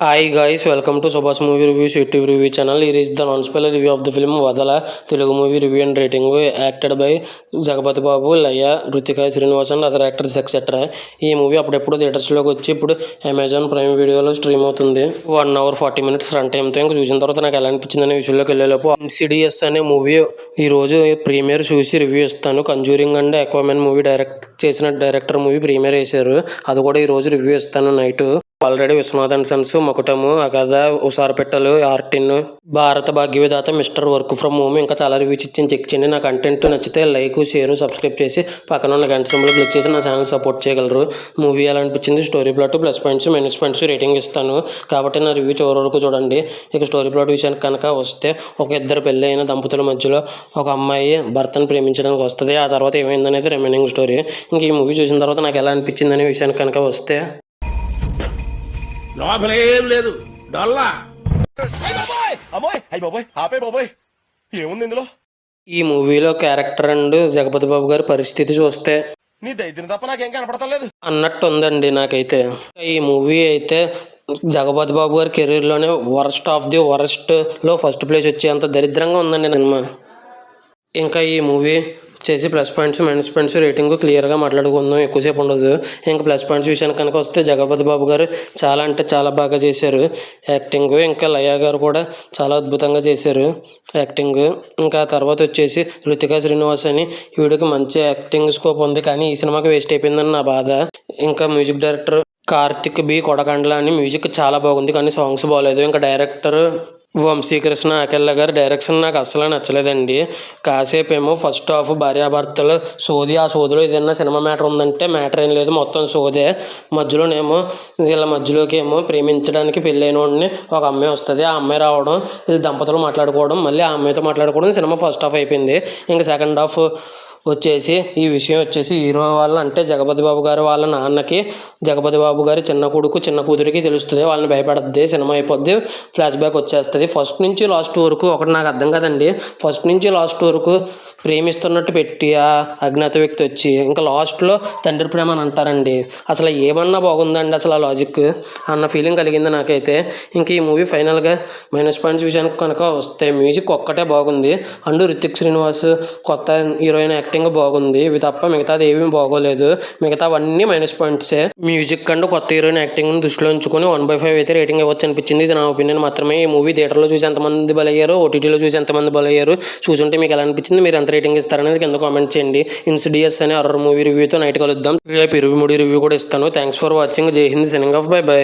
Hi guys, welcome to Subhash movie reviews YouTube review channel. ఈ is the non spoiler review of the film Vadala. Telugu movie review and rating. Acted by Jagapathi Babu, Laya, Ruthika Srinivasan, other actors etcetera. ఈ movie అప్పుడెప్పుడు థియేటర్స్లోకి వచ్చి ఇప్పుడు Amazon prime వీడియోలో stream అవుతుంది. 1 hour 40 minutes run టైంతో. ఇంకా చూసిన తర్వాత నాకు ఎలా అనిపించింది అనే విషయంలోకి వెళ్ళేలోపు ఇన్సిడియస్ అనే మూవీ ఈరోజు ప్రీమియర్ చూసి రివ్యూ ఇస్తాను. కంజూరింగ్ అండ్ అక్వామెన్ మూవీ చేసిన డైరెక్టర్ మూవీ ప్రీమియర్ వేశారు. అది కూడా ఈరోజు రివ్యూ ఇస్తాను night. Already Viswanath and sons, మొకటము, అగధ, ఉసారపెట్టలు, ఆర్టిన్, Bharatha Bhagyavidhata, mister work from home ఇంకా చాలా రివ్యూస్ ఇచ్చి చెక్ చేయండి. నా కంటెంట్ నచ్చితే లైక్, షేర్, సబ్స్క్రైబ్ చేసి పక్కన ఉన్న గంట సింబల్ క్లిక్ చేసి నా ఛానల్ సపోర్ట్ చేయగలరు. మూవీ ఎలా అనిపించింది, story plot, plus points, minus points rating ఇస్తాను. కాబట్టి నా రివ్యూ చివరి వరకు చూడండి. ఇక స్టోరీ ప్లాట్ విషయానికి కనుక వస్తే, ఒక ఇద్దరు పెళ్ళి అయిన దంపతుల మధ్యలో ఒక అమ్మాయి భర్తను ప్రేమించడానికి వస్తుంది. ఆ తర్వాత ఏమైందనేది రిమైనింగ్ స్టోరీ. ఇంక ఈ మూవీ చూసిన తర్వాత నాకు ఎలా అనిపించింది అనే విషయానికి కనుక వస్తే, లోపలేం లేదు డొల్లా. ఏముంది ఇందులో? ఈ మూవీలో క్యారెక్టర్ అండ్ జగపతి బాబు గారి పరిస్థితి చూస్తే నీ దైత్యం తప్ప నాకేం కనపడతలేదు అన్నట్టు ఉందండి నాకైతే. ఈ మూవీ అయితే జగపతి బాబు గారి కెరీర్లోనే వరస్ట్ ఆఫ్ ది వరస్ట్లో ఫస్ట్ ప్లేస్ వచ్చేంత దరిద్రంగా ఉందండి సినిమా. ఇంకా ఈ మూవీ చేసి plus points, minus points rating క్లియర్గా మాట్లాడుకుందాం, ఎక్కువసేపు ఉండదు. ఇంకా ప్లస్ పాయింట్స్ విషయానికి కనుక వస్తే, జగపతి బాబు గారు చాలా అంటే చాలా బాగా చేశారు యాక్టింగ్. ఇంకా లయ గారు కూడా చాలా అద్భుతంగా చేశారు యాక్టింగ్. ఇంకా తర్వాత వచ్చేసి రుతిక శ్రీనివాస్ అని, వీడికి మంచి యాక్టింగ్ స్కోప్ ఉంది, కానీ ఈ సినిమాకి వేస్ట్ అయిపోయిందని నా బాధ. ఇంకా music director Karthik B Kodakandla అని, మ్యూజిక్ చాలా బాగుంది కానీ సాంగ్స్ బాగోలేదు. ఇంకా డైరెక్టర్ వంశీకృష్ణ అఖిల గారి డైరెక్షన్ నాకు అస్సలు నచ్చలేదండి. కాసేపు ఏమో ఫస్ట్ హాఫ్ భార్యాభర్తలు సోది, ఆ సోదిలో ఏదైనా సినిమా మ్యాటర్ ఉందంటే మ్యాటర్ ఏం లేదు, మొత్తం సోదే. మధ్యలోనేమో వీళ్ళ మధ్యలోకి ఏమో ప్రేమించడానికి పెళ్ళైన వాడిని ఒక అమ్మాయి వస్తుంది. ఆ అమ్మాయి రావడం, వీళ్ళు దంపతులు మాట్లాడుకోవడం, మళ్ళీ ఆ అమ్మాయితో మాట్లాడుకోవడం, సినిమా ఫస్ట్ హాఫ్ అయిపోయింది. ఇంకా సెకండ్ హాఫ్ వచ్చేసి ఈ విషయం వచ్చేసి హీరో వాళ్ళ అంటే జగపతి బాబు గారు వాళ్ళ నాన్నకి జగపతి బాబు గారి చిన్న కొడుకు చిన్న కూతురికి తెలుస్తుంది. వాళ్ళని భయపడద్ది, సినిమా అయిపోద్ది, ఫ్లాష్ బ్యాక్ వచ్చేస్తుంది. ఫస్ట్ నుంచి లాస్ట్ వరకు ఒకటి నాకు అర్థం కాదండి. ఫస్ట్ నుంచి లాస్ట్ వరకు ప్రేమిస్తున్నట్టు పెట్టి ఆ అజ్ఞాత వ్యక్తి వచ్చి ఇంకా లాస్ట్లో తండ్రి ప్రేమ అని అంటారండి. అసలు ఏమన్నా బాగుందండి అసలు ఆ లాజిక్ అన్న ఫీలింగ్ కలిగింది నాకైతే. ఇంక ఈ మూవీ ఫైనల్గా మైనస్ పాయింట్స్ విషయానికి కనుక వస్తే, మ్యూజిక్ ఒక్కటే బాగుంది అండ్ రుతిక్ శ్రీనివాస్ కొత్త హీరోయిన్ యాక్టింగ్ బాగుంది. ఇవి తప్ప మిగతాది ఏమీ బాగోలేదు. మిగతావన్నీ మైనస్ పాయింట్సే. మ్యూజిక్ అండ్ కొత్త హీరోయిన్ యాక్టింగ్ని దృష్టిలో ఉంచుకొని 1/5 అయితే రేటింగ్ ఇవ్వచ్చు అనిపించింది. ఇది నా ఒపీనియన్ మాత్రమే. ఈ మూవీ థియేటర్లో చూసి ఎంతమంది బలయ్యారు, ఓటీటీలో చూసి ఎంతమంది బలయ్యారు, చూసుంటే మీకు ఎలా అనిపించింది, మీరు ఎంత రేటింగ్ ఇస్తారనేది కింద కామెంట్ చేయండి. ఇన్సిడియస్ అనే హారర్ మూవీ రివ్యూతో నైట్ కలుద్దాం. రేపు 23 రివ్యూ కూడా ఇస్తాను. Thanks for watching. Jai Hind. Signing off. Bye by.